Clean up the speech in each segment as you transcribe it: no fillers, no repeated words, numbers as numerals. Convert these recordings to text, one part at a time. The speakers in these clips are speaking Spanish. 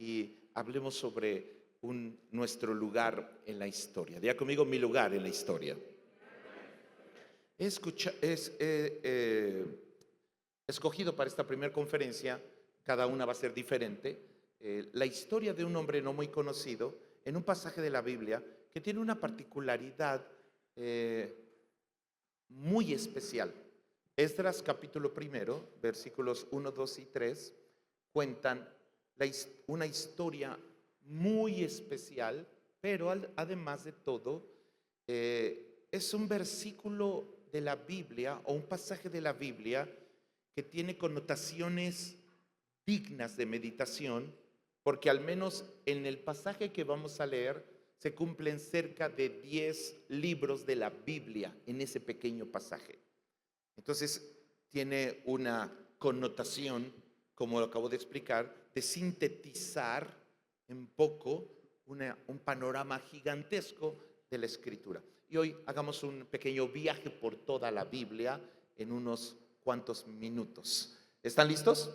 y hablemos sobre nuestro lugar en la historia. Diga conmigo, mi lugar en la historia. Escogido para esta primera conferencia, cada una va a ser diferente, la historia de un hombre no muy conocido en un pasaje de la Biblia que tiene una particularidad muy especial. Esdras capítulo primero, versículos 1, 2 y 3, cuentan una historia muy especial, pero además de todo, es un versículo de la Biblia o un pasaje de la Biblia que tiene connotaciones dignas de meditación, porque al menos en el pasaje que vamos a leer se cumplen cerca de 10 libros de la Biblia en ese pequeño pasaje. Entonces tiene una connotación, como lo acabo de explicar, de sintetizar en poco un panorama gigantesco de la Escritura. Y hoy hagamos un pequeño viaje por toda la Biblia en unos cuantos minutos. ¿Están listos?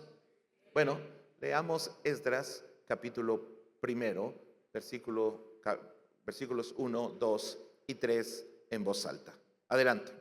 Bueno, leamos Esdras capítulo primero, versículos 1, 2 y 3 en voz alta. Adelante.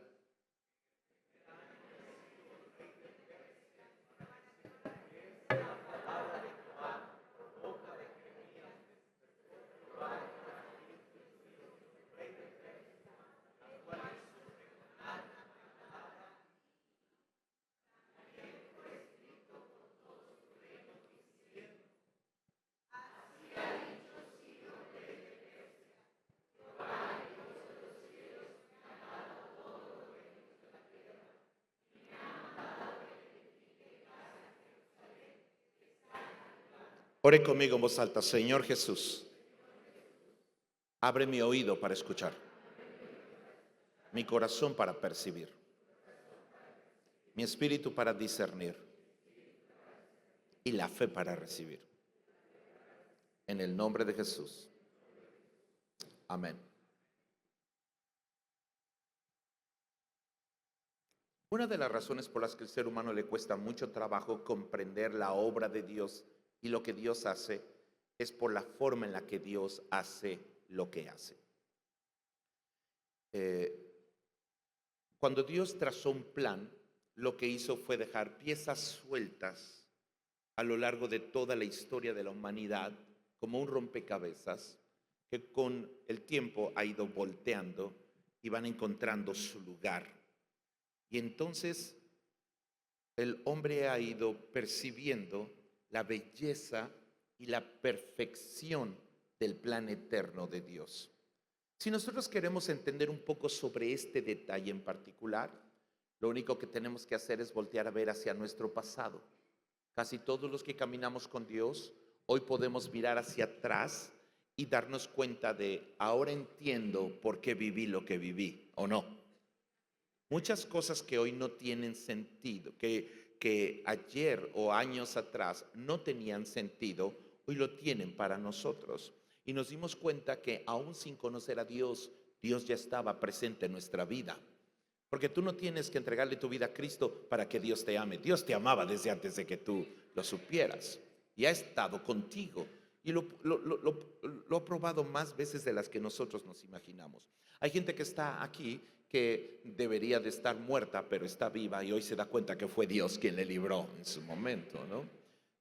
Ore conmigo en voz alta. Señor Jesús, abre mi oído para escuchar, mi corazón para percibir, mi espíritu para discernir y la fe para recibir. En el nombre de Jesús. Amén. Una de las razones por las que al ser humano le cuesta mucho trabajo comprender la obra de Dios y lo que Dios hace es por la forma en la que Dios hace lo que hace. Cuando Dios trazó un plan, lo que hizo fue dejar piezas sueltas a lo largo de toda la historia de la humanidad, como un rompecabezas que con el tiempo ha ido volteando y van encontrando su lugar. Y entonces el hombre ha ido percibiendo la belleza y la perfección del plan eterno de Dios. Si nosotros queremos entender un poco sobre este detalle en particular, lo único que tenemos que hacer es voltear a ver hacia nuestro pasado. Casi todos los que caminamos con Dios, hoy podemos mirar hacia atrás y darnos cuenta de, ahora entiendo por qué viví lo que viví, ¿o no? Muchas cosas que hoy no tienen sentido, que ayer o años atrás no tenían sentido, hoy lo tienen para nosotros. Y nos dimos cuenta que aún sin conocer a Dios, Dios ya estaba presente en nuestra vida. Porque tú no tienes que entregarle tu vida a Cristo para que Dios te ame. Dios te amaba desde antes de que tú lo supieras. Y ha estado contigo. Y lo ha probado más veces de las que nosotros nos imaginamos. Hay gente que está aquí que debería de estar muerta, pero está viva y hoy se da cuenta que fue Dios quien le libró en su momento, ¿no?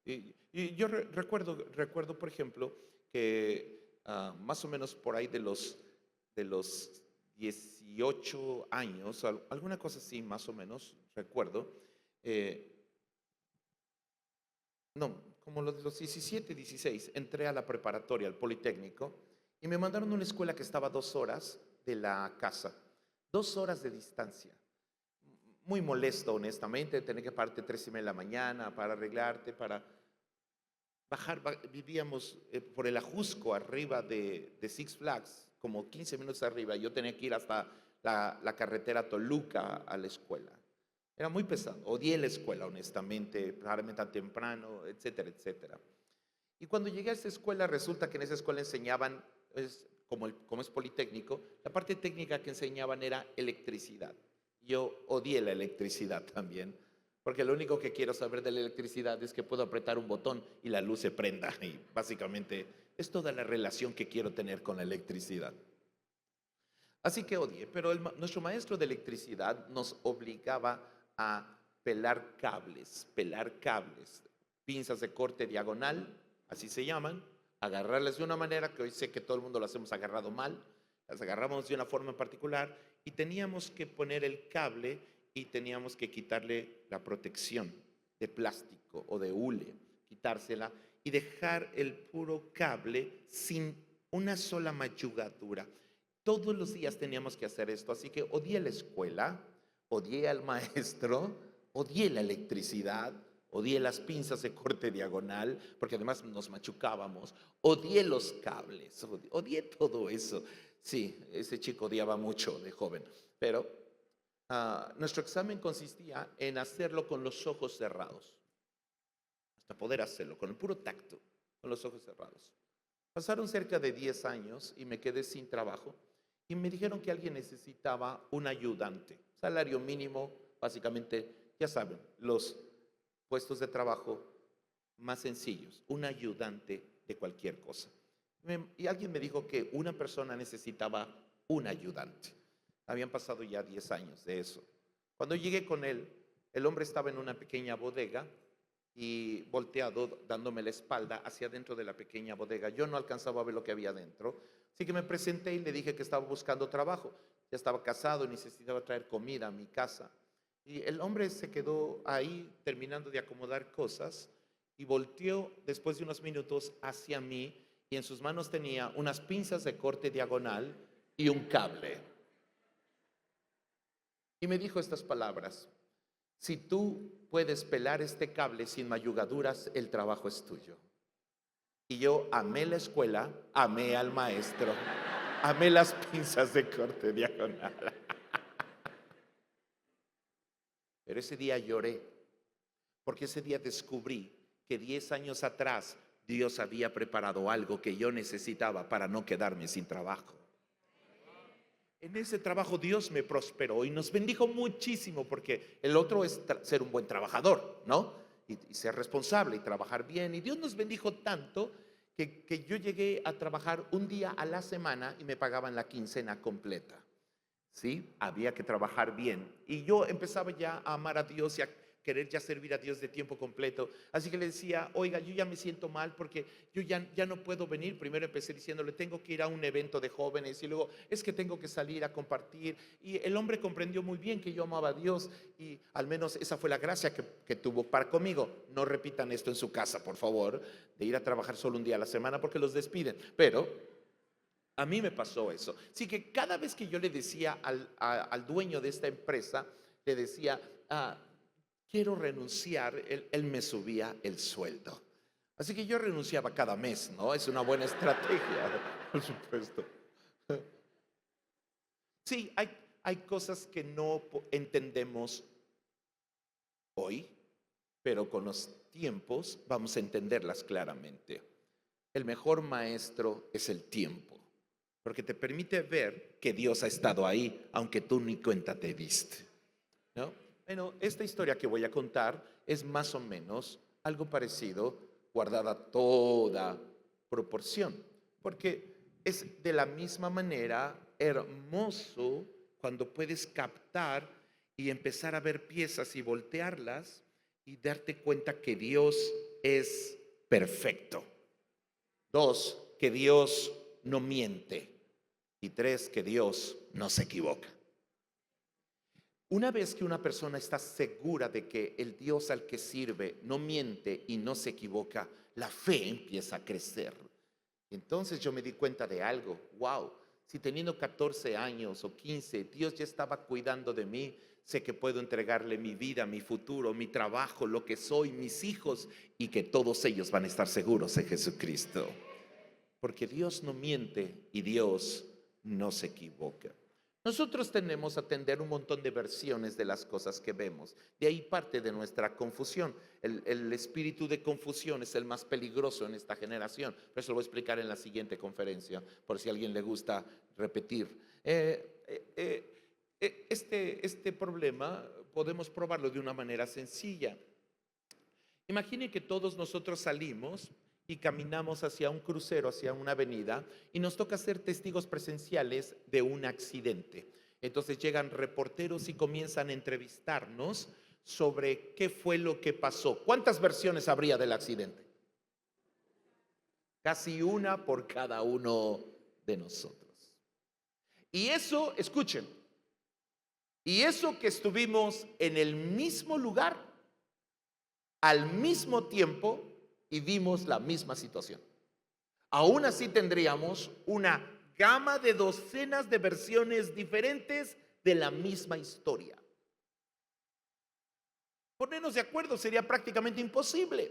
Y yo recuerdo, por ejemplo, que más o menos por ahí de los 18 años, alguna cosa así más o menos, recuerdo, como los 17, 16, entré a la preparatoria, al Politécnico, y me mandaron a una escuela que estaba a 2 horas de la casa, 2 horas de distancia. Muy molesto, honestamente, tener que pararte 3:30 de la mañana para arreglarte, para bajar. Vivíamos por el Ajusco, arriba de Six Flags, como 15 minutos arriba. Yo tenía que ir hasta la carretera Toluca a la escuela. Era muy pesado. Odié la escuela, honestamente, pararme tan temprano, etcétera, etcétera. Y cuando llegué a esa escuela, resulta que en esa escuela enseñaban, como es Politécnico, la parte técnica que enseñaban era electricidad. Yo odié la electricidad también, porque lo único que quiero saber de la electricidad es que puedo apretar un botón y la luz se prenda. Y básicamente es toda la relación que quiero tener con la electricidad. Así que odié, pero nuestro maestro de electricidad nos obligaba a pelar cables, pinzas de corte diagonal, así se llaman, agarrarlas de una manera que hoy sé que todo el mundo las hemos agarrado mal, las agarramos de una forma en particular y teníamos que poner el cable y teníamos que quitarle la protección de plástico o de hule, quitársela y dejar el puro cable sin una sola mayugadura. Todos los días teníamos que hacer esto, así que odié la escuela, odié al maestro, odié la electricidad, odié las pinzas de corte diagonal, porque además nos machucábamos, odié los cables, odié todo eso. Sí, ese chico odiaba mucho de joven, pero nuestro examen consistía en hacerlo con los ojos cerrados, hasta poder hacerlo, con el puro tacto, con los ojos cerrados. Pasaron cerca de 10 años y me quedé sin trabajo y me dijeron que alguien necesitaba un ayudante, salario mínimo, básicamente, ya saben, los puestos de trabajo más sencillos, un ayudante de cualquier cosa. Y alguien me dijo que una persona necesitaba un ayudante. Habían pasado ya 10 años de eso. Cuando llegué con él, el hombre estaba en una pequeña bodega y volteado, dándome la espalda hacia adentro de la pequeña bodega. Yo no alcanzaba a ver lo que había dentro, así que me presenté y le dije que estaba buscando trabajo. Ya estaba casado y necesitaba traer comida a mi casa. Y el hombre se quedó ahí terminando de acomodar cosas y volteó después de unos minutos hacia mí y en sus manos tenía unas pinzas de corte diagonal y un cable. Y me dijo estas palabras: si tú puedes pelar este cable sin mayugaduras, el trabajo es tuyo. Y yo amé la escuela, amé al maestro, amé las pinzas de corte diagonal. Pero ese día lloré, porque ese día descubrí que 10 años atrás Dios había preparado algo que yo necesitaba para no quedarme sin trabajo. En ese trabajo Dios me prosperó y nos bendijo muchísimo, porque el otro es ser un buen trabajador, ¿no? Y ser responsable y trabajar bien. Y Dios nos bendijo tanto que yo llegué a trabajar un día a la semana y me pagaban la quincena completa. ¿Sí? Había que trabajar bien. Y yo empezaba ya a amar a Dios y a querer ya servir a Dios de tiempo completo. Así que le decía: oiga, yo ya me siento mal porque yo ya no puedo venir. Primero empecé diciéndole: tengo que ir a un evento de jóvenes, y luego es que tengo que salir a compartir. Y el hombre comprendió muy bien que yo amaba a Dios, y al menos esa fue la gracia que tuvo para conmigo. No repitan esto en su casa, por favor, de ir a trabajar solo un día a la semana, porque los despiden. Pero a mí me pasó eso. Así que cada vez que yo le decía al dueño de esta empresa, le decía: quiero renunciar, él me subía el sueldo. Así que yo renunciaba cada mes, ¿no? Es una buena estrategia, por supuesto. Sí, hay cosas que no entendemos hoy, pero con los tiempos vamos a entenderlas claramente. El mejor maestro es el tiempo, porque te permite ver que Dios ha estado ahí, aunque tú ni cuenta te diste, ¿no? Bueno, esta historia que voy a contar es más o menos algo parecido, guardada toda proporción, porque es de la misma manera hermoso cuando puedes captar y empezar a ver piezas y voltearlas y darte cuenta que Dios es perfecto. 2, que Dios no miente. Y 3, que Dios no se equivoca. Una vez que una persona está segura de que el Dios al que sirve no miente y no se equivoca, la fe empieza a crecer. Entonces yo me di cuenta de algo. Wow, si teniendo 14 años o 15, Dios ya estaba cuidando de mí, sé que puedo entregarle mi vida, mi futuro, mi trabajo, lo que soy, mis hijos, y que todos ellos van a estar seguros en Jesucristo. Porque Dios no miente y Dios no se equivoca. Nosotros tenemos a atender un montón de versiones de las cosas que vemos. De ahí parte de nuestra confusión. El espíritu de confusión es el más peligroso en esta generación. Pero eso lo voy a explicar en la siguiente conferencia, por si a alguien le gusta repetir. Este problema podemos probarlo de una manera sencilla. Imagine que todos nosotros salimos y caminamos hacia un crucero, hacia una avenida, y nos toca ser testigos presenciales de un accidente. Entonces llegan reporteros y comienzan a entrevistarnos sobre qué fue lo que pasó. ¿Cuántas versiones habría del accidente? Casi una por cada uno de nosotros. Y eso, escuchen, y eso que estuvimos en el mismo lugar, al mismo tiempo, y vimos la misma situación. Aún así tendríamos una gama de docenas de versiones diferentes de la misma historia. Ponernos de acuerdo sería prácticamente imposible.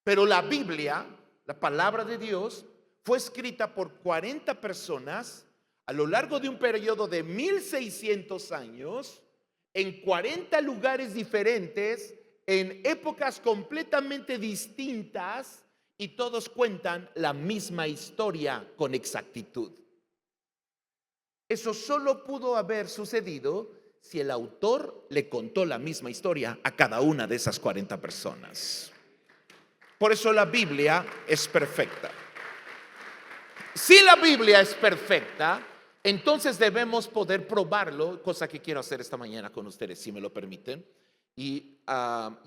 Pero la Biblia, la palabra de Dios, fue escrita por 40 personas a lo largo de un periodo de 1600 años, en 40 lugares diferentes, en épocas completamente distintas, y todos cuentan la misma historia con exactitud. Eso solo pudo haber sucedido si el autor le contó la misma historia a cada una de esas 40 personas. Por eso la Biblia es perfecta. Si la Biblia es perfecta, entonces debemos poder probarlo, cosa que quiero hacer esta mañana con ustedes, si me lo permiten. Y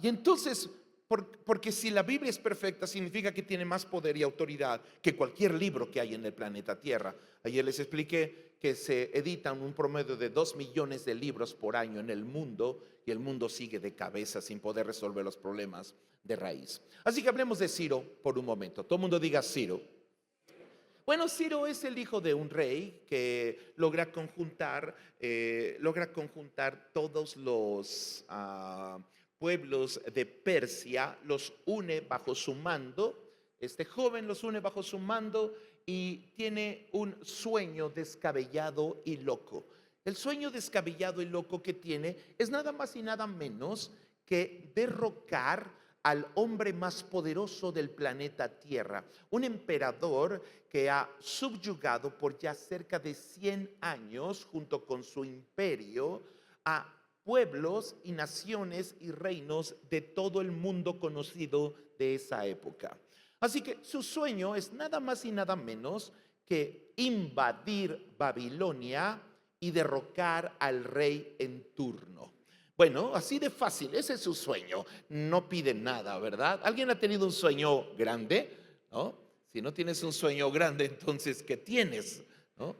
entonces, porque si la Biblia es perfecta, significa que tiene más poder y autoridad que cualquier libro que hay en el planeta Tierra. Ayer les expliqué que se editan un promedio de 2 millones de libros por año en el mundo, y el mundo sigue de cabeza sin poder resolver los problemas de raíz. Así que hablemos de Ciro por un momento. Todo el mundo diga Ciro. Bueno, Ciro es el hijo de un rey que logra conjuntar todos los pueblos de Persia, los une bajo su mando. Este joven los une bajo su mando y tiene un sueño descabellado y loco. El sueño descabellado y loco que tiene es nada más y nada menos que derrocar al hombre más poderoso del planeta Tierra, un emperador que ha subyugado por ya cerca de 100 años, junto con su imperio, a pueblos y naciones y reinos de todo el mundo conocido de esa época. Así que su sueño es nada más y nada menos que invadir Babilonia y derrocar al rey en turno. Bueno, así de fácil, ese es su sueño. No pide nada, ¿verdad? ¿Alguien ha tenido un sueño grande? ¿No? Si no tienes un sueño grande, entonces, ¿qué tienes? ¿No?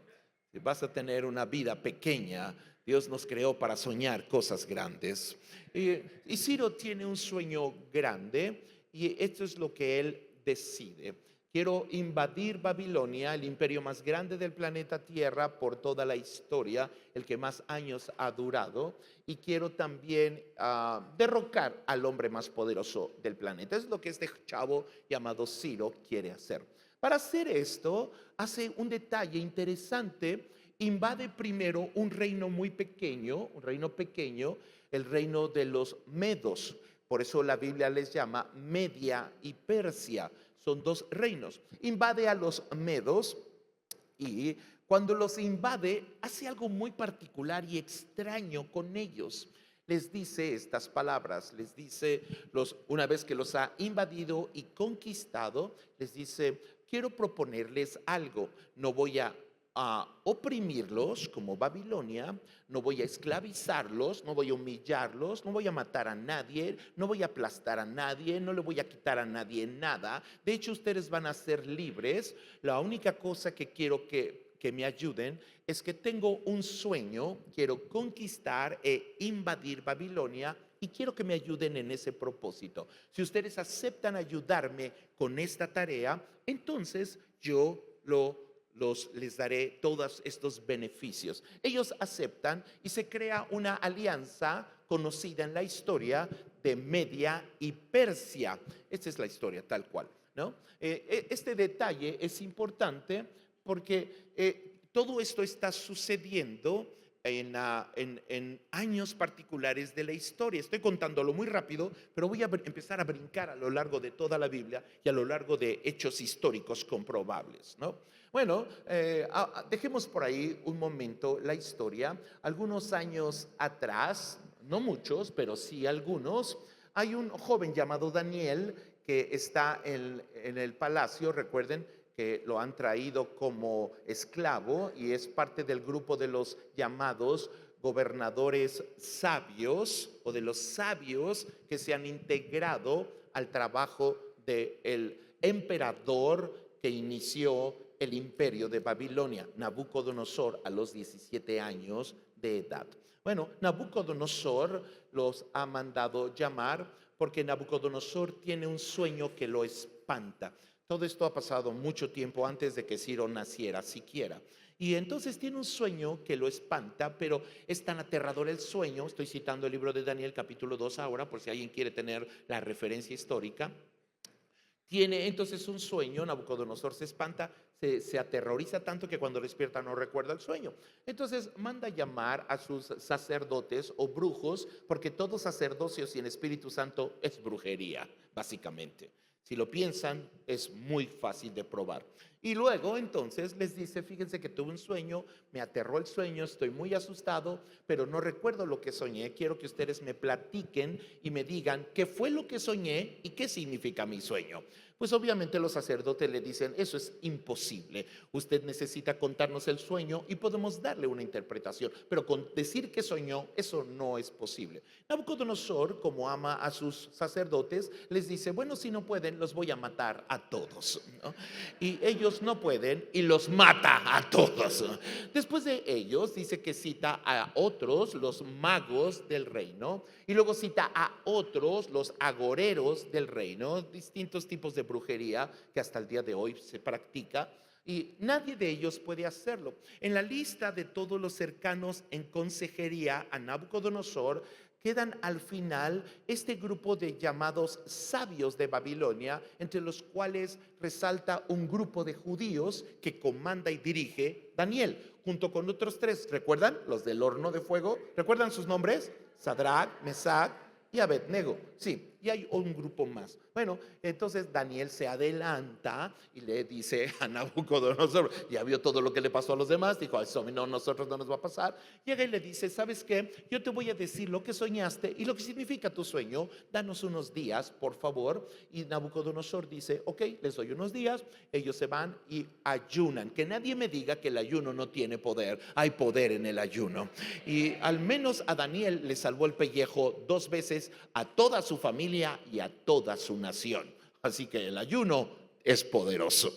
Si vas a tener una vida pequeña, Dios nos creó para soñar cosas grandes. Y Ciro tiene un sueño grande, y esto es lo que él decide. Quiero invadir Babilonia, el imperio más grande del planeta Tierra por toda la historia, el que más años ha durado, y quiero también derrocar al hombre más poderoso del planeta. Es lo que este chavo llamado Ciro quiere hacer. Para hacer esto, hace un detalle interesante. Invade primero un reino muy pequeño, el reino de los medos. Por eso la Biblia les llama Media y Persia. Son dos reinos. Invade a los medos, y cuando los invade hace algo muy particular y extraño con ellos. Les dice estas palabras, les dice, una vez que los ha invadido y conquistado, les dice: quiero proponerles algo. No voy a oprimirlos como Babilonia, no voy a esclavizarlos, no voy a humillarlos, no voy a matar a nadie, no voy a aplastar a nadie, no le voy a quitar a nadie nada. De hecho, ustedes van a ser libres. La única cosa que quiero que me ayuden es que tengo un sueño, quiero conquistar e invadir Babilonia, y quiero que me ayuden en ese propósito. Si ustedes aceptan ayudarme con esta tarea, entonces yo les daré todos estos beneficios. Ellos aceptan y se crea una alianza conocida en la historia de Media y Persia. Esta es la historia tal cual, ¿no? Este detalle es importante porque todo esto está sucediendo en años particulares de la historia. Estoy contándolo muy rápido, pero voy a empezar a brincar a lo largo de toda la Biblia y a lo largo de hechos históricos comprobables, ¿no? Bueno, dejemos por ahí un momento la historia. Algunos años atrás, no muchos, pero sí algunos, hay un joven llamado Daniel que está en el palacio, recuerden que lo han traído como esclavo y es parte del grupo de los llamados gobernadores sabios o de los sabios que se han integrado al trabajo del emperador que inició el imperio de Babilonia, Nabucodonosor, a los 17 años de edad. Bueno, Nabucodonosor los ha mandado llamar porque Nabucodonosor tiene un sueño que lo espanta. Todo esto ha pasado mucho tiempo antes de que Ciro naciera siquiera. Y entonces tiene un sueño que lo espanta, pero es tan aterrador el sueño. Estoy citando el libro de Daniel capítulo 2 ahora, por si alguien quiere tener la referencia histórica. Tiene entonces un sueño, Nabucodonosor se espanta, se aterroriza tanto que cuando despierta no recuerda el sueño. Entonces manda llamar a sus sacerdotes o brujos, porque todo sacerdocio sin Espíritu Santo es brujería, básicamente. Si lo piensan, es muy fácil de probar. Y luego entonces les dice, fíjense que tuve un sueño, me aterró el sueño, estoy muy asustado, pero no recuerdo lo que soñé. Quiero que ustedes me platiquen y me digan qué fue lo que soñé y qué significa mi sueño. Pues obviamente los sacerdotes le dicen, eso es imposible. Usted necesita contarnos el sueño y podemos darle una interpretación, pero con decir que soñó, eso no es posible. Nabucodonosor, como ama a sus sacerdotes, les dice, bueno, si no pueden, los voy a matar a todos, ¿no? Y ellos no pueden y los mata a todos. Después de ellos, dice que cita a otros, los magos del reino, y luego cita a otros, los agoreros del reino, distintos tipos de brujería que hasta el día de hoy se practica. Y nadie de ellos puede hacerlo. En la lista de todos los cercanos en consejería a Nabucodonosor, quedan al final este grupo de llamados sabios de Babilonia, entre los cuales resalta un grupo de judíos que comanda y dirige Daniel, junto con otros tres. ¿Recuerdan? Los del horno de fuego. ¿Recuerdan sus nombres? Sadrach, Mesach y Abednego. Sí, y hay un grupo más. Bueno, entonces Daniel se adelanta y le dice a Nabucodonosor, ya vio todo lo que le pasó a los demás, dijo, eso no, nosotros no nos va a pasar. Llega y le dice, ¿sabes qué? Yo te voy a decir lo que soñaste y lo que significa tu sueño, danos unos días, por favor. Y Nabucodonosor dice, ok, les doy unos días, ellos se van y ayunan. Que nadie me diga que el ayuno no tiene poder, hay poder en el ayuno. Y al menos a Daniel le salvó el pellejo 2 veces, a toda su familia y a toda su nación. Así que el ayuno es poderoso.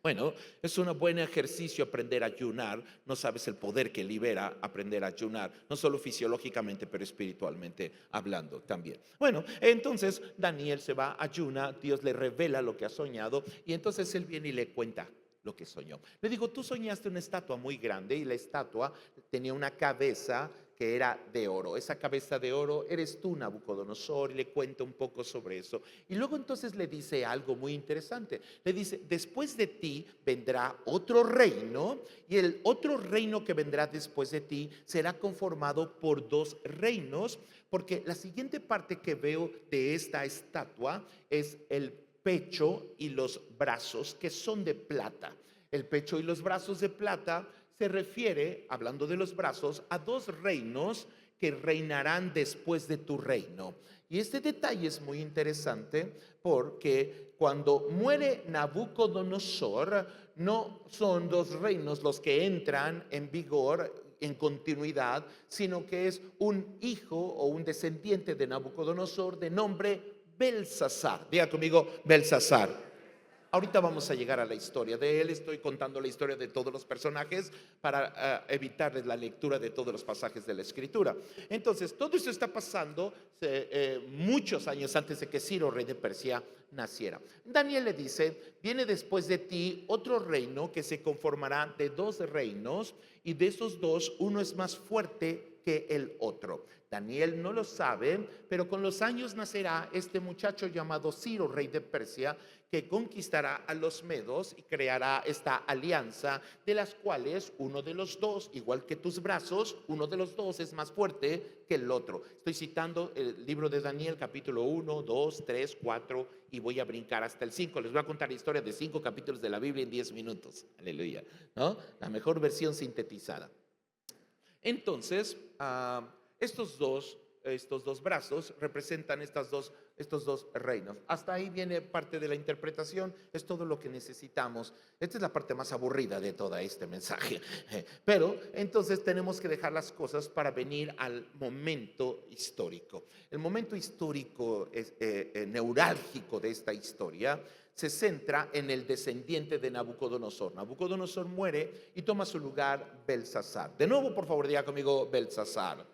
Bueno, es un buen ejercicio aprender a ayunar. No sabes el poder que libera aprender a ayunar, no solo fisiológicamente, pero espiritualmente hablando también. Bueno, entonces Daniel se va, ayuna, Dios le revela lo que ha soñado y entonces él viene y le cuenta lo que soñó. Le digo, tú soñaste una estatua muy grande y la estatua tenía una cabeza que era de oro. Esa cabeza de oro eres tú, Nabucodonosor, y le cuenta un poco sobre eso. Y luego entonces le dice algo muy interesante. Le dice, después de ti vendrá otro reino, y el otro reino que vendrá después de ti será conformado por 2 reinos, porque la siguiente parte que veo de esta estatua es el pecho y los brazos, que son de plata. El pecho y los brazos de plata se refiere, hablando de los brazos, a 2 reinos que reinarán después de tu reino. Y este detalle es muy interesante porque cuando muere Nabucodonosor, no son 2 reinos los que entran en vigor en continuidad, sino que es un hijo o un descendiente de Nabucodonosor de nombre Belsasar. Diga conmigo, Belsasar. Ahorita vamos a llegar a la historia de él. Estoy contando la historia de todos los personajes para evitarles la lectura de todos los pasajes de la escritura. Entonces, todo esto está pasando muchos años antes de que Ciro, rey de Persia, naciera. Daniel le dice, viene después de ti otro reino que se conformará de 2 reinos, y de esos 2, uno es más fuerte que el otro. Daniel no lo sabe, pero con los años nacerá este muchacho llamado Ciro, rey de Persia, que conquistará a los medos y creará esta alianza, de las cuales uno de los dos, igual que tus brazos, uno de los dos es más fuerte que el otro. Estoy citando el libro de Daniel, capítulo 1, 2, 3, 4, y voy a brincar hasta el 5. Les voy a contar la historia de 5 capítulos de la Biblia en 10 minutos. Aleluya, ¿no? La mejor versión sintetizada. Entonces, estos dos brazos representan estos dos reinos. Hasta ahí viene parte de la interpretación, es todo lo que necesitamos. Esta es la parte más aburrida de todo este mensaje. Pero entonces tenemos que dejar las cosas para venir al momento histórico. El momento histórico neurálgico de esta historia se centra en el descendiente de Nabucodonosor. Nabucodonosor muere y toma su lugar Belsasar. De nuevo, por favor, diga conmigo Belsasar.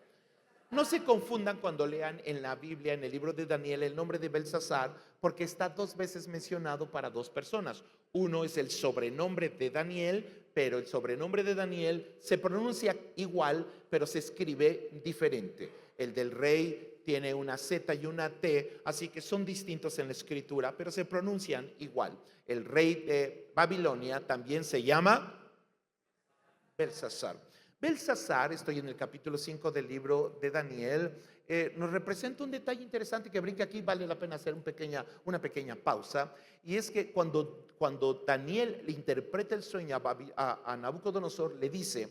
No se confundan cuando lean en la Biblia, en el libro de Daniel, el nombre de Belsasar, porque está 2 veces mencionado para 2 personas. Uno es el sobrenombre de Daniel, pero el sobrenombre de Daniel se pronuncia igual, pero se escribe diferente. El del rey tiene una Z y una T, así que son distintos en la escritura, pero se pronuncian igual. El rey de Babilonia también se llama Belsasar. Belsasar, estoy en el capítulo 5 del libro de Daniel, nos representa un detalle interesante que brinca aquí, vale la pena hacer una pequeña pausa, y es que cuando Daniel le interpreta el sueño a Nabucodonosor, le dice: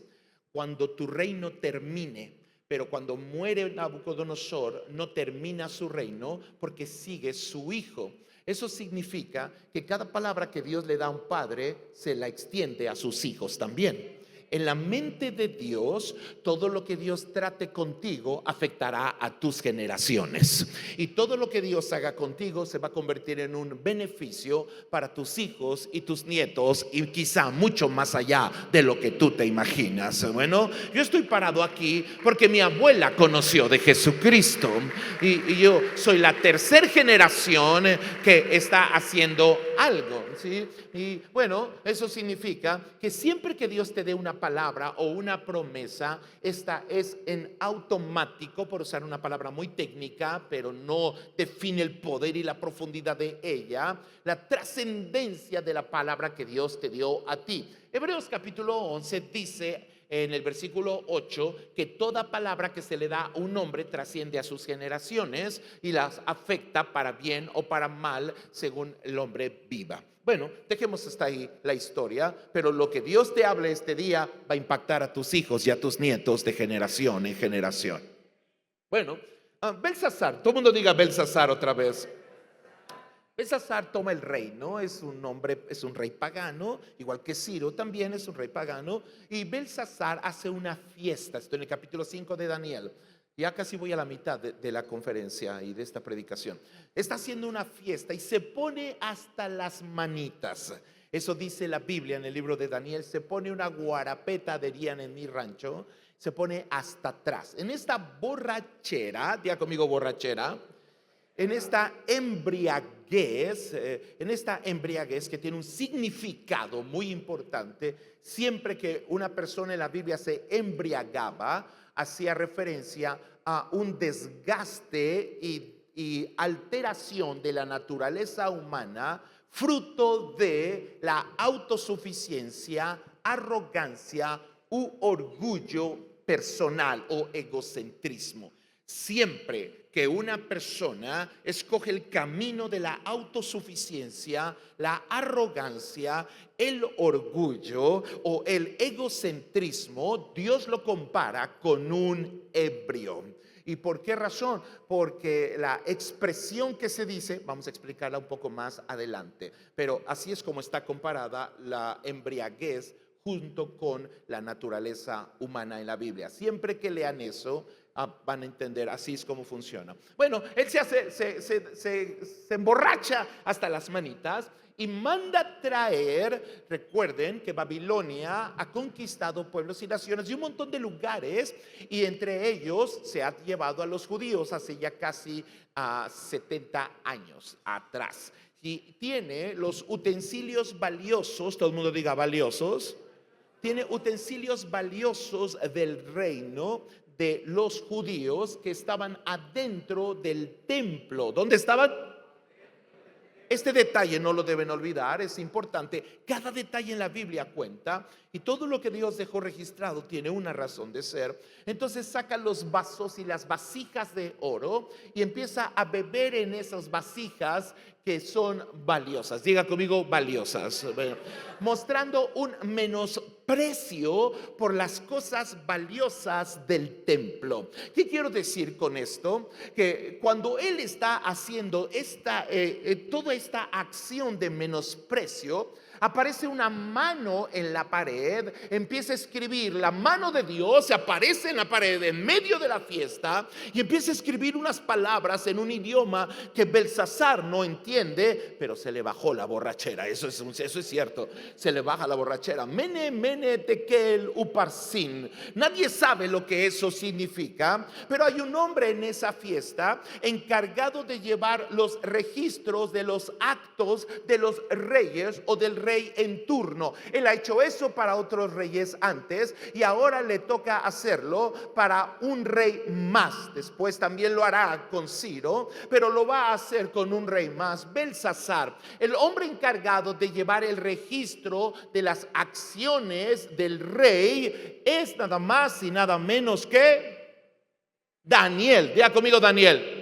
cuando tu reino termine. Pero cuando muere Nabucodonosor, no termina su reino porque sigue su hijo. Eso significa que cada palabra que Dios le da a un padre se la extiende a sus hijos también. En la mente de Dios, todo lo que Dios trate contigo afectará a tus generaciones. Y todo lo que Dios haga contigo se va a convertir en un beneficio para tus hijos y tus nietos, y quizá mucho más allá de lo que tú te imaginas. Bueno, yo estoy parado aquí porque mi abuela conoció de Jesucristo. Y yo soy la 3ª generación que está haciendo algo, ¿sí? Y bueno, eso significa que siempre que Dios te dé una palabra o una promesa, esta es en automático, por usar una palabra muy técnica, pero no define el poder y la profundidad de ella, la trascendencia de la palabra que Dios te dio a ti. Hebreos capítulo 11 dice en el versículo 8 que toda palabra que se le da a un hombre trasciende a sus generaciones y las afecta para bien o para mal según el hombre viva. Bueno, dejemos hasta ahí la historia, pero lo que Dios te hable este día va a impactar a tus hijos y a tus nietos de generación en generación. Bueno, Belsasar, todo el mundo diga Belsasar otra vez. Belsasar toma el reino, es un rey pagano, igual que Ciro también es un rey pagano, y Belsasar hace una fiesta. Estoy en el capítulo 5 de Daniel. Ya casi voy a la mitad de la conferencia y de esta predicación. Está haciendo una fiesta y se pone hasta las manitas. Eso dice la Biblia en el libro de Daniel. Se pone una guarapeta, dirían en mi rancho. Se pone hasta atrás. En esta borrachera, diga conmigo borrachera, en esta embriaguez que tiene un significado muy importante. Siempre que una persona en la Biblia se embriagaba, hacía referencia a un desgaste y alteración de la naturaleza humana, fruto de la autosuficiencia, arrogancia u orgullo personal o egocentrismo. Siempre que una persona escoge el camino de la autosuficiencia, la arrogancia, el orgullo o el egocentrismo, Dios lo compara con un ebrio. ¿Y por qué razón? Porque la expresión que se dice, vamos a explicarla un poco más adelante, pero así es como está comparada la embriaguez junto con la naturaleza humana en la Biblia. Siempre que lean eso, van a entender, así es como funciona. Bueno, él se emborracha hasta las manitas y manda traer. Recuerden que Babilonia ha conquistado pueblos y naciones y un montón de lugares, y entre ellos se ha llevado a los judíos hace ya casi 70 años atrás. Y tiene los utensilios valiosos, todo el mundo diga valiosos. Tiene utensilios valiosos del reino de los judíos que estaban adentro del templo. ¿Dónde estaban? Este detalle no lo deben olvidar, es importante. Cada detalle en la Biblia cuenta y todo lo que Dios dejó registrado tiene una razón de ser. Entonces saca los vasos y las vasijas de oro y empieza a beber en esas vasijas que son valiosas. Diga conmigo, valiosas. Mostrando un menosprecio por las cosas valiosas del templo. ¿Qué quiero decir con esto? Que cuando él está haciendo toda esta acción de menosprecio, aparece una mano en la pared, empieza a escribir, la mano de Dios se aparece en la pared en medio de la fiesta y empieza a escribir unas palabras en un idioma que Belsasar no entiende, pero se le bajó la borrachera. Eso es cierto, se le baja la borrachera. Mene, mene, tekel, uparsin. Nadie sabe lo que eso significa, pero hay un hombre en esa fiesta encargado de llevar los registros de los actos de los reyes o del rey en turno. Él ha hecho eso para otros reyes antes y ahora le toca hacerlo para un rey más. Después también lo hará con Ciro, pero lo va a hacer con un rey más, Belsasar. El hombre encargado de llevar el registro de las acciones del rey es nada más y nada menos que Daniel. Diga conmigo, Daniel.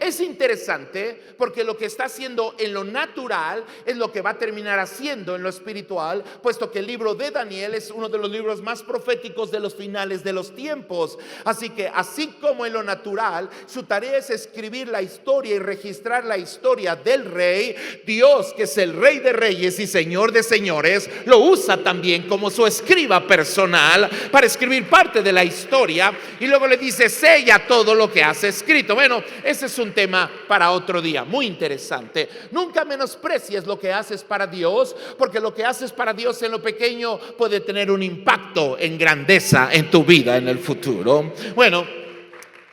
Es interesante porque lo que está haciendo en lo natural es lo que va a terminar haciendo en lo espiritual, puesto que el libro de Daniel es uno de los libros más proféticos de los finales de los tiempos. Así que así como en lo natural su tarea es escribir la historia y registrar la historia del rey, Dios, que es el Rey de Reyes y Señor de Señores, lo usa también como su escriba personal para escribir parte de la historia y luego le dice: sella todo lo que has escrito. Bueno, ese es un tema para otro día, muy interesante. Nunca menosprecies lo que haces para Dios, porque lo que haces para Dios en lo pequeño puede tener un impacto en grandeza en tu vida en el futuro. Bueno,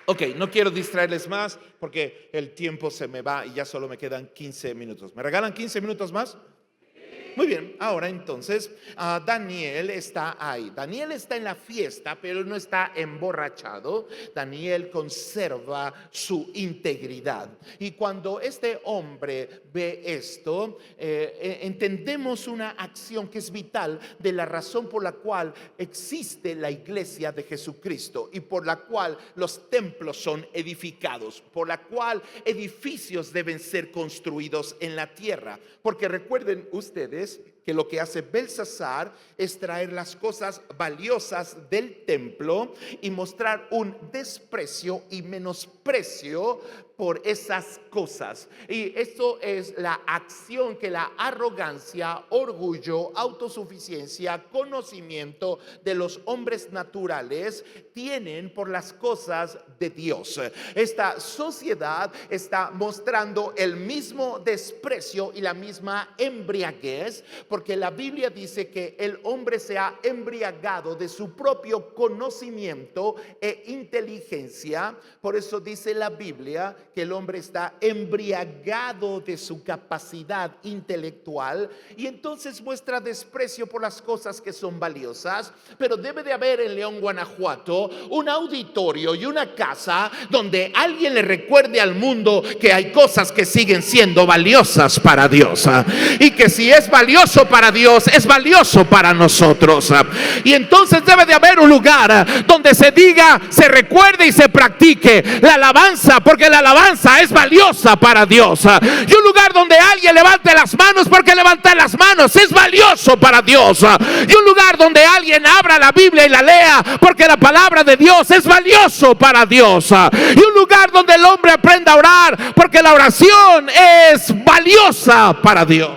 ok, no quiero distraerles más porque el tiempo se me va y ya solo me quedan 15 minutos. ¿Me regalan 15 minutos más? Muy bien, ahora entonces Daniel está ahí. Daniel está en la fiesta, pero no está emborrachado. Daniel conserva su integridad. Y cuando este hombre ve esto, entendemos una acción que es vital de la razón por la cual existe la iglesia de Jesucristo y por la cual los templos son edificados, por la cual edificios deben ser construidos en la tierra. Porque recuerden ustedes que lo que hace Belsasar es traer las cosas valiosas del templo y mostrar un desprecio y menosprecio por esas cosas. Y esto es la acción que la arrogancia, orgullo, autosuficiencia, conocimiento de los hombres naturales tienen por las cosas de Dios. Esta sociedad está mostrando el mismo desprecio y la misma embriaguez, porque la Biblia dice que el hombre se ha embriagado de su propio conocimiento e inteligencia. Por eso dice la Biblia que el hombre está embriagado de su capacidad intelectual y entonces muestra desprecio por las cosas que son valiosas. Pero debe de haber en León, Guanajuato, un auditorio y una casa donde alguien le recuerde al mundo que hay cosas que siguen siendo valiosas para Dios, y que si es valioso para Dios, es valioso para nosotros. Y entonces debe de haber un lugar donde se diga, se recuerde y se practique la alabanza, porque la alabanza es valiosa para Dios. Y un lugar donde alguien levante las manos, porque levantar las manos es valioso para Dios. Y un lugar donde alguien abra la Biblia y la lea, porque la palabra de Dios es valioso para Dios. Y un lugar donde el hombre aprenda a orar, porque la oración es valiosa para Dios.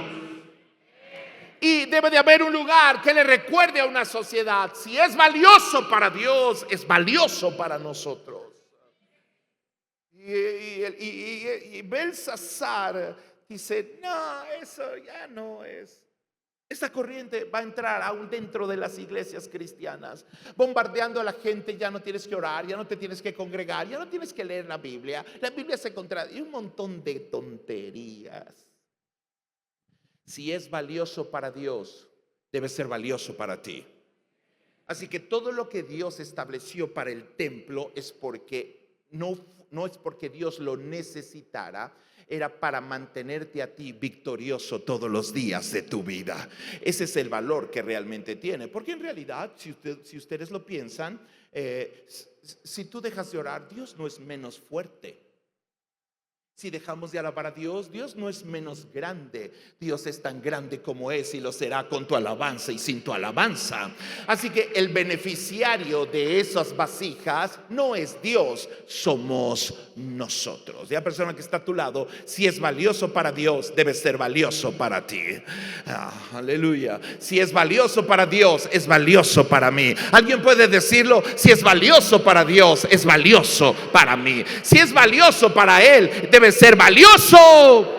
Y debe de haber un lugar que le recuerde a una sociedad: si es valioso para Dios, es valioso para nosotros. Y Belsasar dice: no, eso ya no es. Esta corriente va a entrar aún dentro de las iglesias cristianas, bombardeando a la gente. Ya no tienes que orar, ya no te tienes que congregar, ya no tienes que leer la Biblia se contradice, y un montón de tonterías. Si es valioso para Dios, debe ser valioso para ti. Así que todo lo que Dios estableció para el templo es porque no es porque Dios lo necesitara, era para mantenerte a ti victorioso todos los días de tu vida. Ese es el valor que realmente tiene, porque en realidad, si ustedes lo piensan, si tú dejas de orar, Dios no es menos fuerte. Si dejamos de alabar a Dios, Dios no es menos grande. Dios es tan grande como es y lo será con tu alabanza y sin tu alabanza. Así que el beneficiario de esas vasijas no es Dios, somos nosotros. Y la persona que está a tu lado, si es valioso para Dios, debe ser valioso para ti. Aleluya. Si es valioso para Dios, es valioso para mí. ¿Alguien puede decirlo? Si es valioso para Dios, es valioso para mí. Si es valioso para Él, debe ser valioso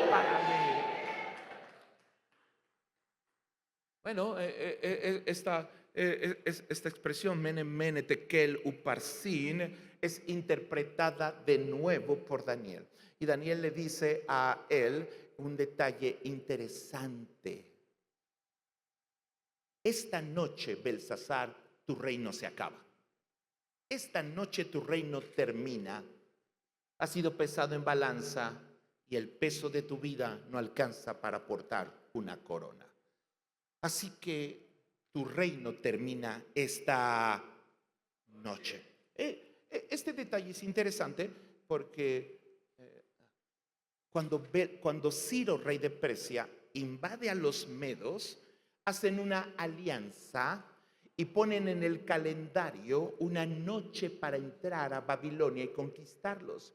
para mí. Bueno, esta expresión mene mene tekel uparsin es interpretada de nuevo por Daniel. Y Daniel le dice a él un detalle interesante. Esta noche, Belsasar, tu reino se acaba. Esta noche tu reino termina. Ha sido pesado en balanza y el peso de tu vida no alcanza para portar una corona. Así que tu reino termina esta noche. Este detalle es interesante porque cuando Ciro, rey de Persia, invade a los medos, hacen una alianza y ponen en el calendario una noche para entrar a Babilonia y conquistarlos.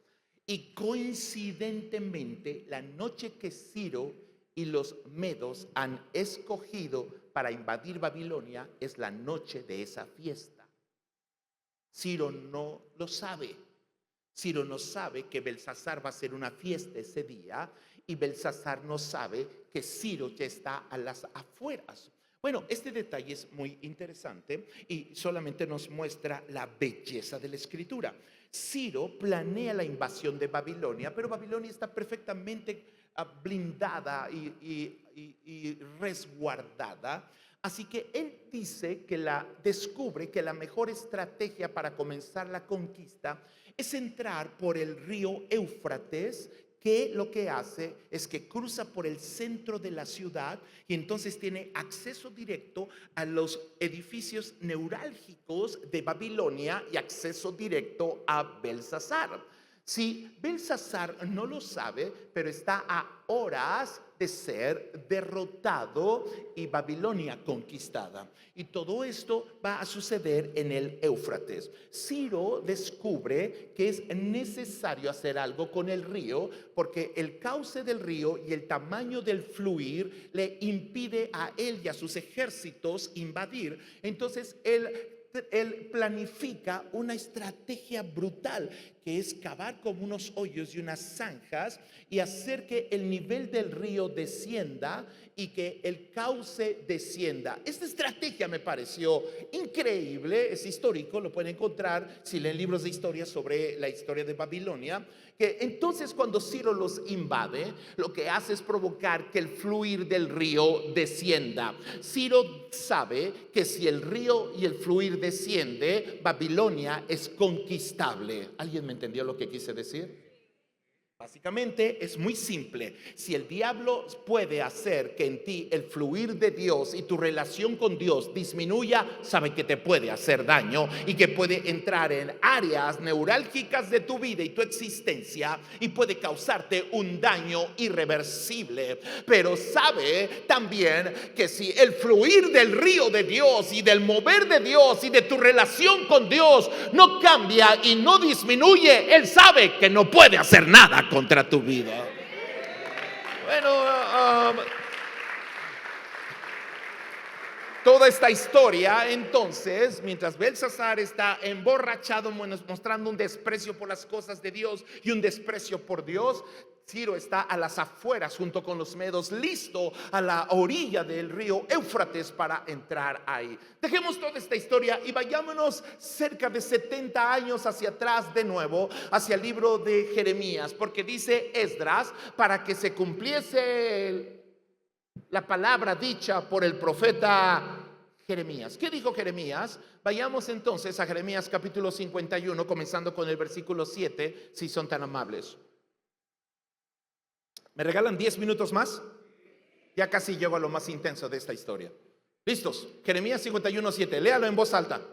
Y coincidentemente, la noche que Ciro y los medos han escogido para invadir Babilonia es la noche de esa fiesta. Ciro no lo sabe. Ciro no sabe que Belsasar va a hacer una fiesta ese día y Belsasar no sabe que Ciro ya está a las afueras. Bueno, este detalle es muy interesante y solamente nos muestra la belleza de la escritura. Ciro planea la invasión de Babilonia, pero Babilonia está perfectamente blindada y resguardada. Así que él dice que descubre que la mejor estrategia para comenzar la conquista es entrar por el río Éufrates, que lo que hace es que cruza por el centro de la ciudad y entonces tiene acceso directo a los edificios neurálgicos de Babilonia y acceso directo a Belsasar. Si Belsasar no lo sabe, pero está a horas de ser derrotado y Babilonia conquistada. Y todo esto va a suceder en el Éufrates. Ciro descubre que es necesario hacer algo con el río porque el cauce del río y el tamaño del fluir le impide a él y a sus ejércitos invadir. Entonces él planifica una estrategia brutal que es cavar como unos hoyos y unas zanjas y hacer que el nivel del río descienda y que el cauce descienda. Esta estrategia me pareció increíble, es histórico, lo pueden encontrar si leen libros de historia sobre la historia de Babilonia. Que entonces cuando Ciro los invade, lo que hace es provocar que el fluir del río descienda. Ciro sabe que si el río y el fluir desciende, Babilonia es conquistable. ¿Alguien me entendió lo que quise decir? Básicamente es muy simple. Si el diablo puede hacer que en ti el fluir de Dios y tu relación con Dios disminuya, sabe que te puede hacer daño y que puede entrar en áreas neurálgicas de tu vida y tu existencia y puede causarte un daño irreversible. Pero sabe también que si el fluir del río de Dios y del mover de Dios y de tu relación con Dios no cambia y no disminuye, Él sabe que no puede hacer nada contra tu vida. Bueno, toda esta historia, entonces, mientras Belsasar está emborrachado, mostrando un desprecio por las cosas de Dios y un desprecio por Dios, Ciro está a las afueras junto con los medos, listo a la orilla del río Éufrates para entrar ahí. Dejemos toda esta historia y vayámonos cerca de 70 años hacia atrás de nuevo, hacia el libro de Jeremías, porque dice Esdras, para que se cumpliese la palabra dicha por el profeta Jeremías. ¿Qué dijo Jeremías? Vayamos entonces a Jeremías capítulo 51, comenzando con el versículo 7, si son tan amables. ¿Me regalan 10 minutos más? Ya casi llego a lo más intenso de esta historia. ¿Listos? Jeremías 51, 7. Léalo en voz alta.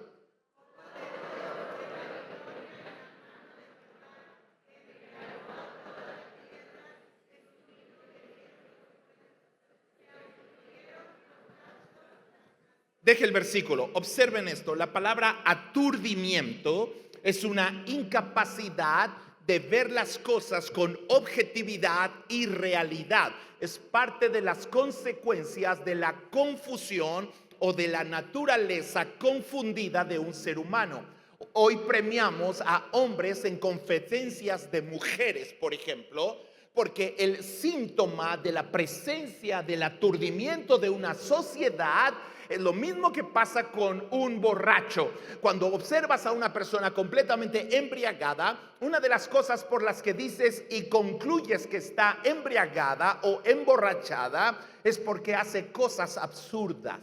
Deje el versículo. Observen esto. La palabra aturdimiento es una incapacidad de ver las cosas con objetividad y realidad. Es parte de las consecuencias de la confusión o de la naturaleza confundida de un ser humano. Hoy premiamos a hombres en competencias de mujeres, por ejemplo, porque el síntoma de la presencia del aturdimiento de una sociedad es lo mismo que pasa con un borracho. Cuando observas a una persona completamente embriagada, una de las cosas por las que dices y concluyes que está embriagada o emborrachada es porque hace cosas absurdas.